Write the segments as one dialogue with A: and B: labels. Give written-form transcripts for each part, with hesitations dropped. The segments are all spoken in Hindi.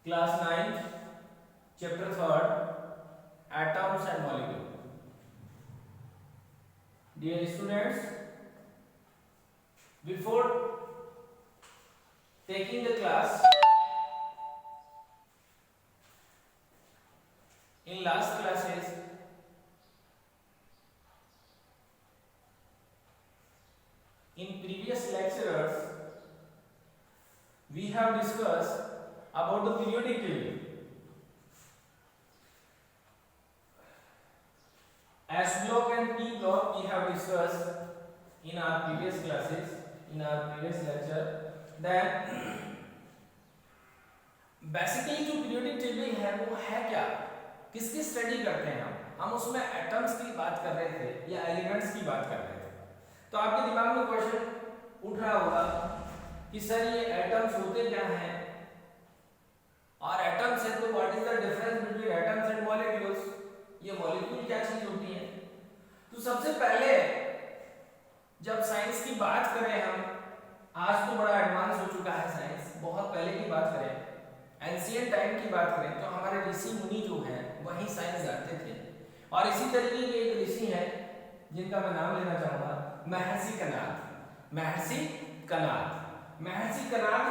A: Class 9, Chapter 3rd, Atoms and Molecules. Dear students, before taking the class, in last classes, in previous lectures, we have discussed about the periodic table. S block and P block we have discussed in our previous classes, in our previous lecture. Then basically जो पीरियोडिक टेबल है वो है क्या, किसकी स्टडी करते हैं हम उसमें एटम्स की बात कर रहे थे या एलिमेंट्स की बात कर रहे थे। तो आपके दिमाग में क्वेश्चन उठ रहा होगा कि सर ये एटम्स होते क्या हैं, और एटम्स है तो what is the difference between atoms and molecules, ये मॉलिक्यूल क्या चीज होती है। तो सबसे पहले जब साइंस की बात करें हम, आज तो बड़ा एडवांस हो चुका है साइंस, बहुत पहले की बात करें, एंशिएंट टाइम की बात करें तो हमारे ऋषि मुनि जो हैं वही साइंस जानते थे। और इसी तरीके के एक ऋषि हैं जिनका मैं नाम लेना चाहूंगा, महर्षि कनाद। महर्षि कनाद, महर्षि कनाद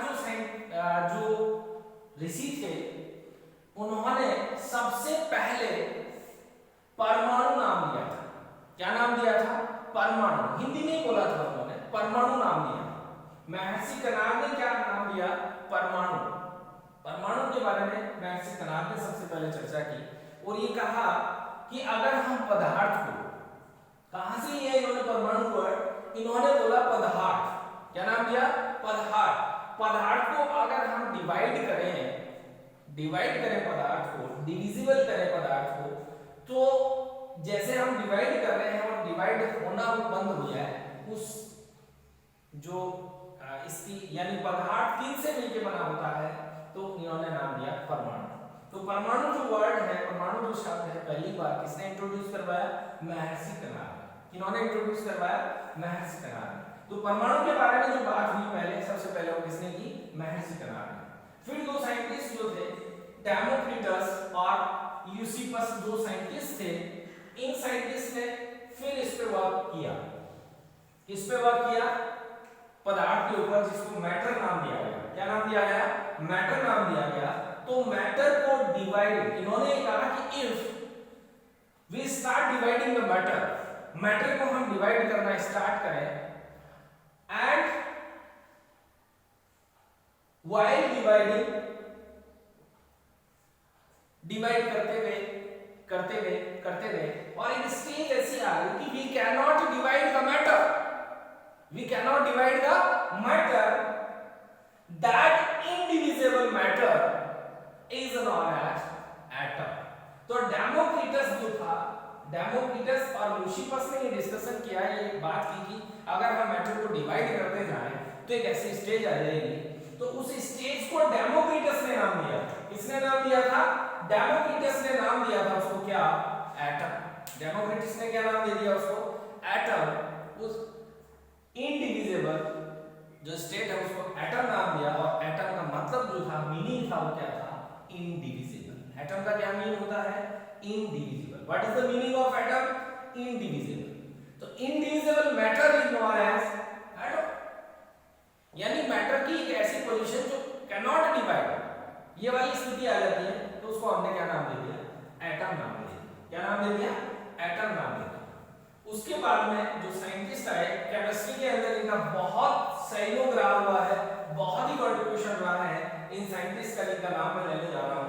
A: जो ऋषि थे, उन्होंने सबसे पहले परमाणु नाम दिया था। क्या नाम दिया था? परमाणु। हिंदी में बोला था उन्होंने, परमाणु नाम दिया। महर्षि कनाद ने क्या नाम दिया? परमाणु। परमाणु के बारे में महर्षि कनाद ने सबसे पहले चर्चा की और ये कहा कि अगर हम पदार्थ को, कहां से लिया इन्होंने परमाणु वर्ड? इन्होंने बोला पदार्थ। क्या नाम दिया? पदार्थ। पदार्थ को अगर हम डिवाइड करें पदार्थ को, डिविजिबल करें पदार्थ को, तो जैसे हम डिवाइड कर रहे हैं और डिवाइड होना बंद हो जाए, उस जो इसकी यानी पदार्थ किन से मिलकर बना होता है, तो इन्होंने नाम दिया परमाणु। तो परमाणु जो वर्ड है, परमाणु जो शब्द है, पहली बार किसने इंट्रोड्यूस करवाया? महर्षि कनाद। किन्होंने इंट्रोड्यूस करवाया? महर्षि कनाद। तो परमाणु के बारे में जो बात हुई पहले, सबसे पहले वो किसने की? महर्षि कनाद ने। फिर दो साइंटिस्ट जो थे, डेमोक्रिटस और यूसिपस, दो साइंटिस्ट थे। इन साइंटिस्ट ने फिर इस पे वर्क किया। इस पे वर्क किया पदार्थ के ऊपर, जिसको मैटर नाम दिया गया। क्या नाम दिया गया? मैटर नाम दिया गया। तो मैटर को डिवाइड, इन्होंने कहा कि if we start dividing the matter, matter को हम डिवाइड करना स्टार्ट करें, एंड व्हाइल डिवाइडिंग, डिवाइड करते गए और एक स्टेज ऐसी आ गई कि we can not divide the matter, we can not divide the matter, that indivisible matter is known as atom। तो डेमोक्रिटस जो था, डेमोक्रिटस और यूसिपस ने ये डिस्कशन किया, ये बात की कि अगर हम मैटर को डिवाइड करते जाएं तो एक ऐसी स्टेज आ जाएगी। तो उस स्टेज को डेमोक्रिटस ने नाम दिया। किसने नाम दिया था? डेमोक्रिटस ने नाम दिया था उसको क्या? एटम। डेमोक्रिटस ने क्या नाम दे दिया उसको? एटम। उस इंडिविजिबल जो स्टेट है उसको एटम नाम दिया, और एटम का मतलब जो था, मीनिंग था, वो क्या था? इनडिविजिबल। एटम का क्या मीनिंग होता है? Indivisible. What is the meaning of atom? Indivisible. तो indivisible matter is known as atom, यानी मैटर की एक ऐसी पोजीशन जो कैन नॉट डिवाइड, ये वाली स्थिति आ जाती है, तो उसको हमने क्या नाम दे दिया? एटम नाम दे दिया। क्या नाम दे दिया? एटम नाम दे दिया। उसके बाद में जो साइंटिस्ट आए, केमिस्ट्री के अंदर इनका बहुत सहयोग रहा हुआ है, बहुत ही कंट्रीब्यूशन रहा है। इन साइंटिस्ट का जिनका नाम मैं लेने जा रहा हूं,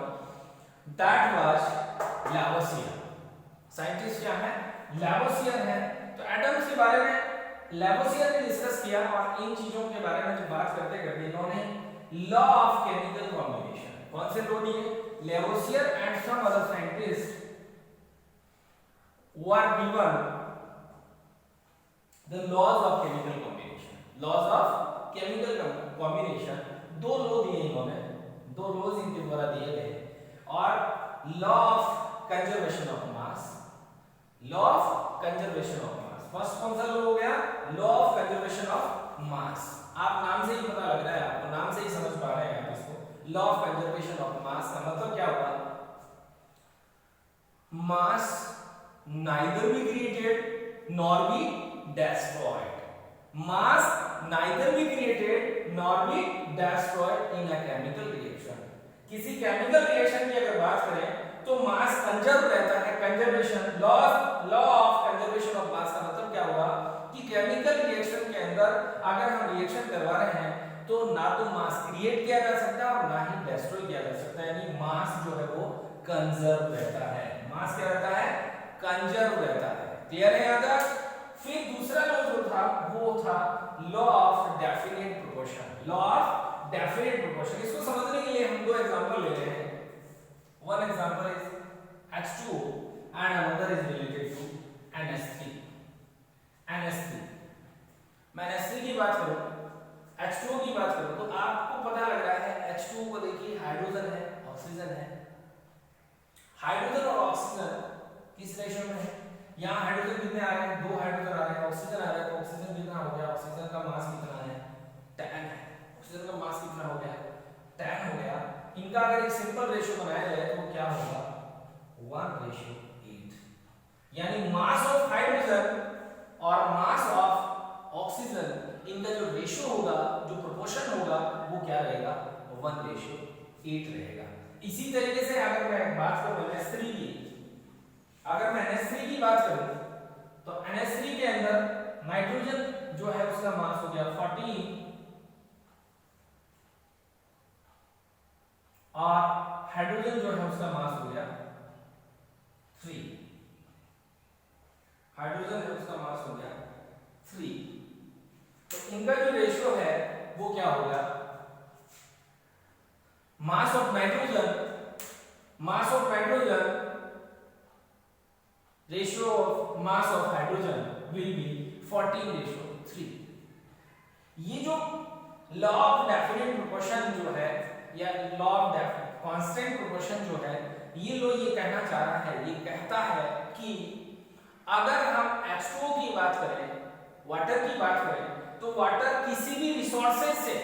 A: दैट वाज लावोसियर। साइंटिस्ट क्या है? लावोसियर है। तो एटम्स के बारे में लावोसियर ने डिस्कस किया, और इन चीजों के बारे में जो बात करते करते इन्होंने लॉ ऑफ केमिकल कॉम्बिनेशन, कौन से दो दिए? Lavoisier and some other scientist were given the laws of chemical combination। laws of chemical combination, दो लॉ दिए इन्होंने, दो लॉज इनके द्वारा दिए गए, और law of conservation of mass, law of conservation of mass. First कौन सा लॉ हो गया? Law of conservation of mass. आप नाम से ही पता लग रहा है, आपको नाम से ही समझ पा रहे हैं आप इसको। Law of conservation of mass neither be created nor be destroyed. Mass neither be created nor be destroyed in a chemical reaction. किसी केमिकल रिएक्शन की अगर बात करें तो मास कंजर्व रहता है, conservation, law of conservation of mass का मतलब क्या हुआ कि केमिकल रिएक्शन के अंदर अगर हम रिएक्शन करवा रहे हैं तो ना तो मास क्रिएट किया जा सकता है और ना ही डिस्ट्रॉय किया जा सकता है, यानी मास जो है वो कंजर्व रहता है। मास क्या रहता है? कंजर्व रहता है। क्लियर है यहाँ तक? फिर दूसरा लॉ जो था वो था law of definite proportion. Law of definite proportion, इसको समझने के लिए हम दो एग्जांपल ले रहे हैं। One example is H2O and another is related to NH3. NH3, मैं NH3 की बात करूं, H2O की बात करूं तो आपको पता लग रहा है H2O को देखिए हाइड्रोजन है, ऑक्सीजन है। हाइड्रोजन और ऑक्सीजन किस रेशियो में है? यहाँ हाइड्रोजन कितने आ रहे हैं? 2 हाइड्रोजन आ रहे हैं, ऑक्सीजन आ रहा है, तो ऑक्सीजन कितना हो गया? ऑक्सीजन का मास कितना है? 10 है। ऑक्सीजन का मास कितना हो गया? 10 हो गया। इनका अगर एक सिंपल रेशियो बनाया जाए तो क्या होगा? 1:8, यानी मास ऑफ हाइड्रोजन और मास ऑफ ऑक्सीजन इनका जो रेशियो होगा, जो प्रोपोर्शन होगा वो क्या रहेगा? 1:8 रहेगा। इसी तरीके से अगर मैं बात करूं NH3 की, अगर मैं NH3 की बात करूं तो NH3 के अंदर नाइट्रोजन जो है उसका मास हो गया 14 और हाइड्रोजन जो है उसका मास हो गया 3। हाइड्रोजन है उसका मास हो गया 3, तो इनका जो रेशियो है वो क्या होगा? Mass of nitrogen ratio of mass of hydrogen will be 14:3। ये जो लॉ ऑफ डेफिनेट प्रोपोर्शन जो है या लॉ ऑफ कांस्टेंट प्रोपोर्शन जो है, ये लो ये कहना चाह रहा है, ये कहता है कि अगर हम H2O की बात करें, वाटर की बात करें, तो वाटर किसी भी रिसोर्सेज से,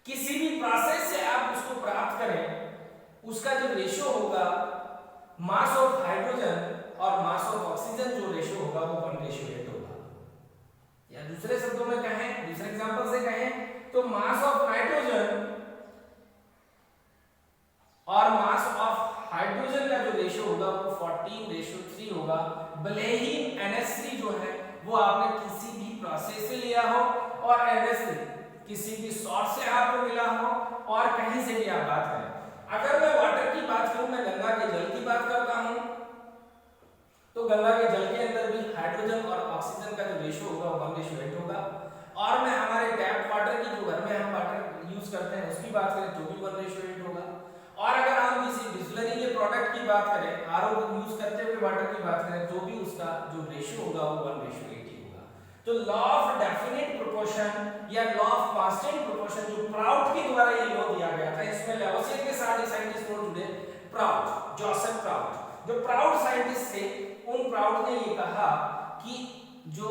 A: किसी भी प्रोसेस से आप उसको प्राप्त करें, उसका जो रेशियो होगा मास ऑफ हाइड्रोजन और मास ऑफ ऑक्सीजन जो रेशियो होगा वो 1:8 होगा। या दूसरे शब्दों में कहें, दूसरे एग्जांपल से कहें तो मास ऑफ नाइट्रोजन और मास ऑफ हाइड्रोजन का जो रेशियो होगा वो 14:3 होगा। भले ही NH3 जो है वो आपने किसी भी प्रोसेस से लिया हो और NH3 किसी भी सोर्स से आपको मिला हो और कहीं से भी आप बात करें। अगर मैं वाटर की बात करूं, मैं गंगा के जल की बात करता हूं, तो गंगा के जल के अंदर भी हाइड्रोजन और ऑक्सीजन का जो रेशियो होगा वो 1:8 होगा। और मैं हमारे टैप वाटर की, जो घर में हम वाटर यूज करते हैं उसकी बात करें तो भी 1:8 होगा। और अगर हम किसी बिस्लरी के प्रोडक्ट की बात करें, आरओ यूज करते हुए वाटर की बात करें, तो भी उसका जो रेशियो होगा वो 1:8 होगा। तो लॉ ऑफ डेफिनेट प्रोपोर्शन या लॉ ऑफ कांस्टेंट प्रोपोर्शन जो प्राउड के द्वारा ये लॉ दिया गया था, इसमें लेवोसियर के साथ साइंटिस्ट और जुड़े, प्राउड, जोसेफ प्राउड, जो प्राउड साइंटिस्ट थे, उन प्राउड ने ये कहा कि जो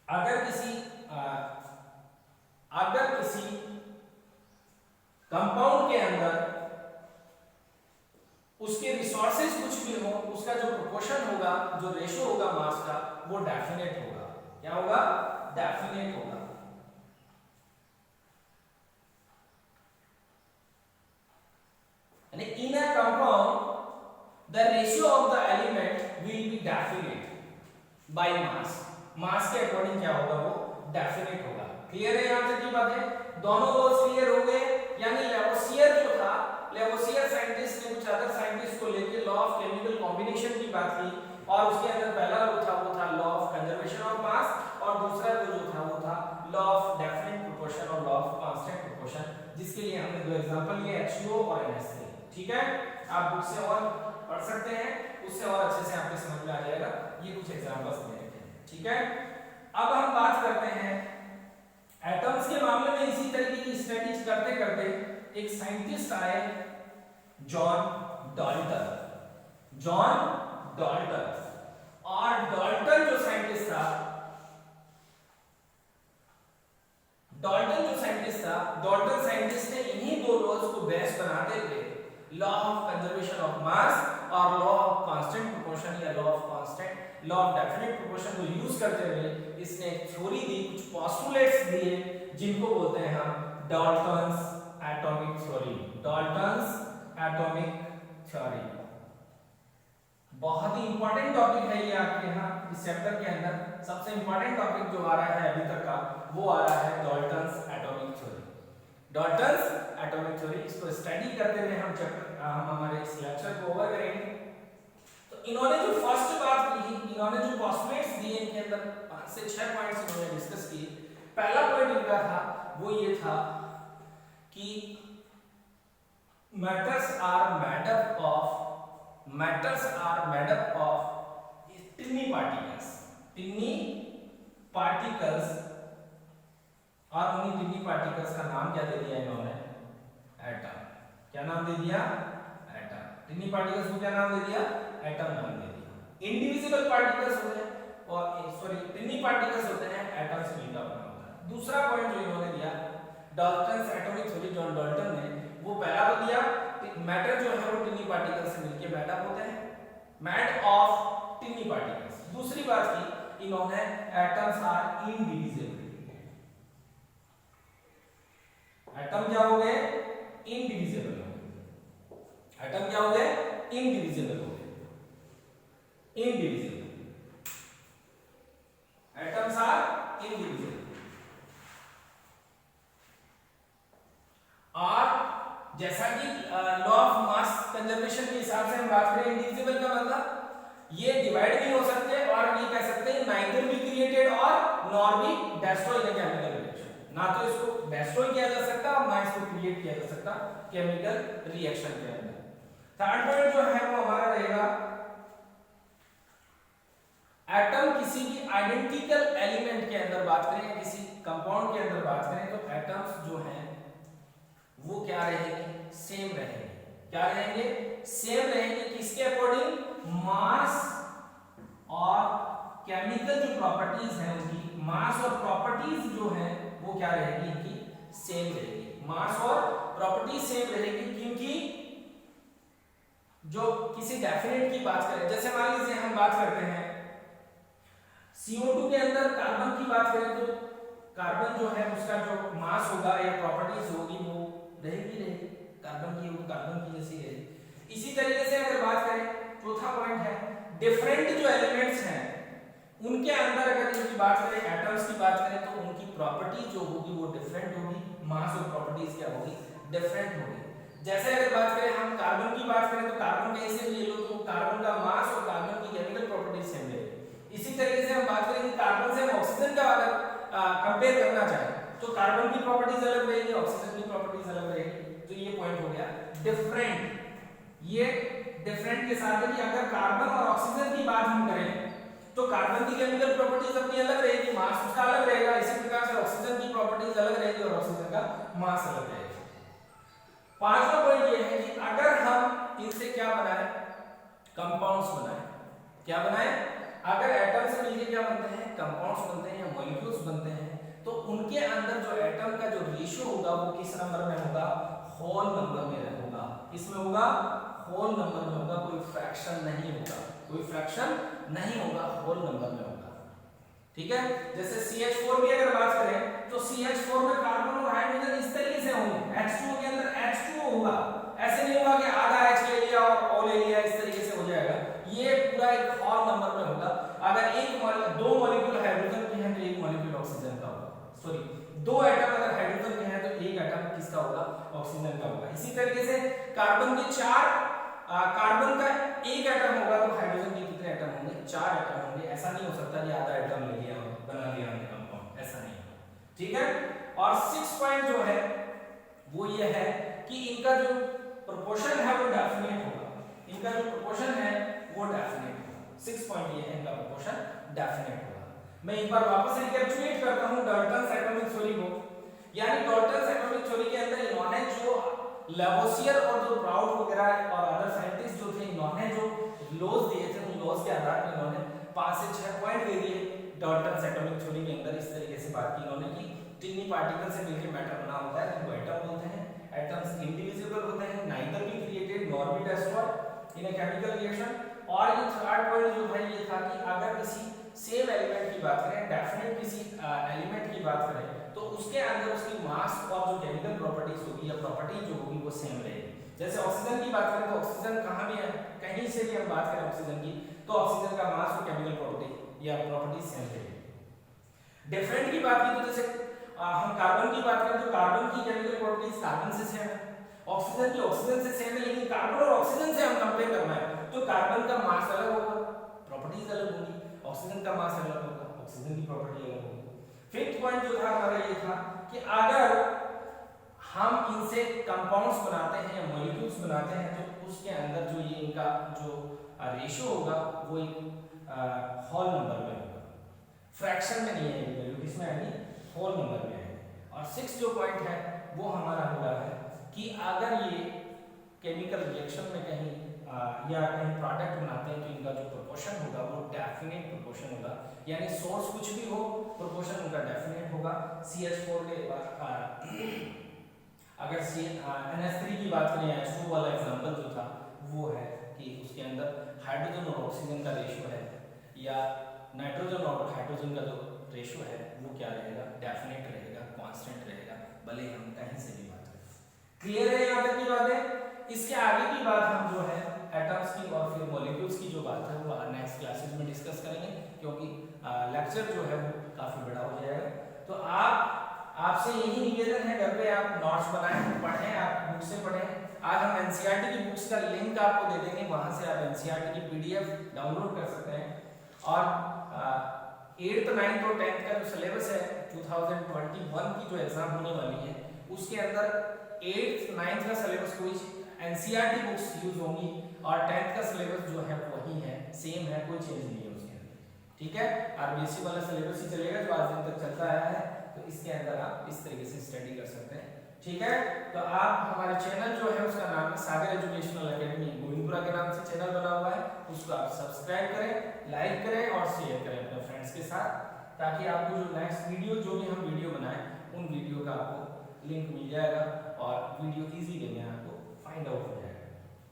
A: अगर किसी कंपाउंड के अंदर उसके रिसोर्सेज कुछ भी हो, उसका जो प्रोपोर्शन होगा, जो रेशियो होगा मास का, वो डेफिनेट होगा। क्या होगा? डेफिनेट होगा। यानी in a compound the ratio of the element will be definite by mass. Mass के अकॉर्डिंग क्या होगा? वो डेफिनेट होगा। क्लियर है यहां तक की बातें? दोनों लॉज क्लियर हो गए। यानी लेवोसियर जो था, लेवोसियर साइंटिस्ट ने कुछ अदर साइंटिस्ट को लेके लॉ ऑफ केमिकल कॉम्बिनेशन की बात की और उसके अंदर पहला लॉ था वो था law of conservation of mass और दूसरा जो था वो था लॉ ऑफ डेफिनेट प्रोपोर्शन और लॉ ऑफ कांस्टेंट प्रोपोर्शन, जिसके लिए हमने दो एग्जांपल लिए H2O और NH3। ठीक है, आप बुक से और पढ़ सकते हैं, उससे और अच्छे से आपको समझ में आ जाएगा। ये कुछ एग्जांपल्स दे रखे हैं। ठीक है, अब हम बात करते हैं एटम्स के मामले में। इसी तरीके की स्टडीज करते करते एक साइंटिस्ट आए, जॉन डाल्टन। जॉन डाल्टन, और डाल्टन जो साइंटिस्ट था, डाल्टन साइंटिस्ट ने इन्हीं दो लॉज को बेस बनाते हुए law of conservation of mass और लॉ ऑफ कांस्टेंट प्रोपोर्शन या law of constant law of definite proportion को यूज करते हुए इसने एक थ्योरी दी, कुछ पोस्टुलेट्स दिए जिनको बोलते हैं हम Dalton's atomic theory. Dalton's atomic theory बहुत ही इंपॉर्टेंट टॉपिक है ये आपके यहाँ इस चैप्टर के अंदर। सबसे इंपॉर्टेंट टॉपिक जो आ रहा है अभी तक का वो आ रहा है Dalton's atomic theory. Dalton's atomic theory, इसको स्टडी करते हुए हम हमारे इस लेक्चर को ओवर करेंगे। तो इन्होंने जो फर्स्ट बात की, इन्होंने जो पोस्टुलेट्स दिए इनके अंदर 5 से 6 पॉइंट्स इन्होंने डिस्कस किए। पहला पॉइंट इनका था वो ये था कि matters are made up of tiny particles और उन्हीं टिनी पार्टिकल्स का नाम क्या दे दिया इन्होंने? एटम। क्या नाम दे दिया? एटम। टिनी पार्टिकल्स को क्या नाम दे दिया? एटम नाम दे दिया। इंडिविजुअल पार्टिकल्स होते हैं और टिनी पार्टिकल्स होते हैं एटम से मिलकर बना होता है। दूसरा पॉइंट जो इन्होंने दिया Dalton's atomic theory, John Dalton ने वो पहला तो दिया मैटर जो है वो टिनी पार्टिकल्स से मिलकर मेड होते हैं, मेड ऑफ टिनी पार्टिकल्स। दूसरी बात की इन्होंने एटम्स आर इनडिविजिबल। एटम क्या हो गए? इनडिविजिबल हो गए। एटम क्या हो गए? इनडिविजिबल हो गए। Indivisible atoms are indivisible. और जैसा कि लॉ ऑफ मास कंजर्वेशन के हिसाब से हम बात करें इंडिविजिबल का मतलब ये डिवाइड नहीं हो सकते और ये कह सकते हैं नाइदर बी क्रिएटेड और nor be destroy in chemical reaction. ना तो इसको डेस्ट्रॉय किया जा सकता और ना इसको क्रिएट किया जा सकता केमिकल रिएक्शन के अंदर। थर्ड पॉइंट जो है वो हमारा रहेगा एटम किसी भी आइडेंटिकल एलिमेंट के अंदर बात करें, किसी कंपाउंड के अंदर बात करें तो एटम्स जो हैं वो क्या रहेंगे? सेम रहेंगे। क्या रहेंगे? सेम रहेंगे। किसके अकॉर्डिंग? मास और केमिकल जो प्रॉपर्टीज हैं उनकी, मास और प्रॉपर्टीज जो हैं वो क्या रहेगी? इनकी सेम रहेगी। मास और प्रॉपर्टीज सेम रहेगी क्योंकि जो किसी डेफिनेट की बात करें, जैसे मान लीजिए हम बात करते हैं CO2 के अंदर कार्बन की बात करें तो कार्बन जो है उसका जो मास होगा या प्रॉपर्टीज होगी वो रहेगी कार्बन की होगी, कार्बन की जैसी रहेगी। इसी तरीके से अगर बात करें, चौथा पॉइंट है डिफरेंट जो एलिमेंट्स हैं उनके अंदर अगर इनकी बात करें, एटम्स की बात करें तो उनकी प्रॉपर्टी जो होगी वो डिफरेंट होगी। मास और प्रॉपर्टीज क्या होगी? डिफरेंट होगी। जैसे अगर बात करें हम कार्बन की बात करें तो कार्बन का ऐसे ले लो तो कार्बन का मास और कार्बन की केमिकल प्रॉपर्टीज सेम रहेगी। इसी तरीके से हम बात करें कि कार्बन से हम ऑक्सीजन का अगर कंपेयर करना चाहें तो कार्बन की प्रॉपर्टीज अलग रहेगी, ऑक्सीजन की प्रॉपर्टीज अलग रहेगी। तो ये पॉइंट हो गया डिफरेंट। ये डिफरेंट के साथ है कि अगर कार्बन और ऑक्सीजन की बात हम करें तो कार्बन की केमिकल प्रॉपर्टीज अपनी अलग रहेगी, मास उसका अलग रहेगा। इसी प्रकार से ऑक्सीजन की प्रॉपर्टीज अलग रहेगी और ऑक्सीजन का मास अलग रहेगा। पांचवा पॉइंट ये है कि अगर हम इनसे क्या बनाए? कंपाउंड्स बनाए। क्या बनाए? अगर एटम से मिलकर क्या बनते हैं? कंपाउंड्स बनते हैं या मॉलिक्यूल्स बनते हैं तो उनके अंदर जो एटम का जो रेशियो होगा वो किस नंबर में होगा? होल नंबर में होगा। इसमें होगा होल नंबर में होगा, कोई फ्रैक्शन नहीं होगा। कोई फ्रैक्शन नहीं होगा, होल नंबर में होगा। ठीक है। जैसे CH4 की अगर बात करें तो CH4 में कार्बन और हाइड्रोजन इस तरीके से होंगे, H2O के अंदर H2O होगा। ऐसे नहीं होगा कि आधा H ले लिया और O ले लिया, इस तरीके से हो जाएगा। ये पूरा एक होल नंबर में होगा। अगर दो मॉलिक्यूल हाइड्रोजन के हैं तो एक मॉलिक्यूल ऑक्सीजन का होगा। सॉरी, दो एटम अगर हाइड्रोजन के हैं तो एक एटम किसका होगा? ऑक्सीजन का होगा। इसी तरीके से कार्बन के कार्बन का एक एटम होगा तो हाइड्रोजन के कितने एटम होंगे? 4 एटम होंगे। ऐसा नहीं हो सकता कि आधा एटम ले लिया और बना लिया हमने कंपाउंड, ऐसा नहीं होगा। ठीक है। और 6 पॉइंट जो है वो ये है कि इनका जो प्रोपोर्शन है वो डेफिनेट होगा। इनका जो प्रोपोर्शन है वो डेफिनेट होगा। 6 पॉइंट ये है, इनका प्रोपोर्शन डेफिनेट होगा। मैं एक बार वापस रिकैप्चुलेट करता हूं डाल्टन्स एटॉमिक थ्योरी को। यानी डाल्टन्स एटॉमिक थ्योरी के अंदर इन्होंने जो लैवोसियर और जो ब्राउन वगैरह और अदर साइंटिस्ट जो थे, इन्होंने जो लॉज दिए थे उन लॉज के आधार पर इन्होंने 5 से 6 पॉइंट दे दिए डाल्टन्स एटॉमिक थ्योरी के अंदर। इस तरीके से बात की इन्होंने कि टिनी पार्टिकल से मिलकर मैटर बना होता है जिनको एटम बोलते हैं। एटम्स इंडिविजिबल होते हैं, neither be created nor be destroyed. In a chemical reaction. और ये थर्ड पॉइंट जो है ये था कि अगर किसी सेम एलिमेंट की बात करें, डेफिनेट किसी एलिमेंट की बात करें, तो उसके अंदर उसकी मास और जो केमिकल प्रॉपर्टीज होगी या प्रॉपर्टी जो होगी वो सेम रहेगी। जैसे ऑक्सीजन की बात करें तो ऑक्सीजन कहाँ भी है, कहीं से भी हम बात करें ऑक्सीजन की, तो ऑक्सीजन का मास और केमिकल प्रॉपर्टी या प्रॉपर्टी सेम रहेगी। डिफरेंट की बात की तो जैसे हम कार्बन की बात करें तो कार्बन की केमिकल प्रॉपर्टीज कार्बन से सेम है, ऑक्सीजन की ऑक्सीजन से सेम है, लेकिन कार्बन और ऑक्सीजन से हम कंपेयर करना है तो कार्बन का मास अलग होगा, प्रॉपर्टीज अलग होंगी, ऑक्सीजन का मास अलग होगा, ऑक्सीजन की प्रॉपर्टी अलग होगी। फिफ्थ पॉइंट जो था हमारा ये था कि अगर हम इनसे कंपाउंड्स बनाते हैं या मॉलिक्यूल्स बनाते हैं तो उसके अंदर जो ये इनका जो रेशियो होगा वो एक होल नंबर में होगा, फ्रैक्शन में नहीं आएगी वैल्यू, किसमें आएगी, होल नंबर में आएगी। और सिक्स जो पॉइंट है वो हमारा हो रहा है कि अगर ये केमिकल रिएक्शन में कहीं या कहीं प्रोडक्ट बनाते हैं तो इनका जो प्रोपोर्शन होगा वो डेफिनेट प्रोपोर्शन होगा, यानी सोर्स कुछ भी हो प्रोपोर्शन उनका डेफिनेट होगा। CH4 के बाद अगर NH3 की बात करें, H2 वाला एग्जांपल जो था वो है कि उसके अंदर हाइड्रोजन और ऑक्सीजन का रेशियो है या नाइट्रोजन और हाइड्रोजन का जो रेशियो है वो क्या रहेगा, डेफिनेट रहेगा, कांस्टेंट रहेगा, भले हम कहीं से भी बात करें। क्लियर है यहाँ तक की बातें? इसके आगे की बात हम जो है एटम्स की और फिर मॉलिक्यूल्स की जो बात है वो नेक्स्ट क्लासेस में डिस्कस करेंगे, क्योंकि लेक्चर जो है वो काफी बड़ा हो जाएगा। तो आपसे यही निवेदन है, घर पे आप नोट्स बनाएं, पढ़ें, आप बुक से पढ़ें। आज हम एनसीईआरटी की बुक्स का लिंक आपको दे देंगे, वहां से आप एनसीईआरटी की पीडीएफ डाउनलोड कर सकते हैं। और 8th 9th और 10th का जो सिलेबस है 2021 की जो एग्जाम होने वाली है उसके अंदर 8th 9th का सिलेबस कोई एनसीईआरटी बुक्स यूज होंगी और 10th का सिलेबस जो है वही है, सेम है, कोई चेंज नहीं है उसके अंदर, ठीक है। आरबीएससी वाला सिलेबस ही चलेगा जो आज दिन तक चलता आया है, तो इसके अंदर आप इस तरीके से स्टडी कर सकते हैं, ठीक है। तो आप हमारे चैनल जो है उसका नाम है सागर एजुकेशनल एकेडमी, गोविंदपुरा के नाम से चैनल बना हुआ है, उसको आप सब्सक्राइब करें, लाइक करें और शेयर करें अपने फ्रेंड्स के साथ, ताकि आपको जो नेक्स्ट वीडियो जो भी हम वीडियो बनाएं उन वीडियो का आपको लिंक मिल जाएगा और वीडियो इजी वे में आपको फाइंड आउट हो जाएगा,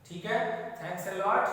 A: ठीक है। Thanks a lot.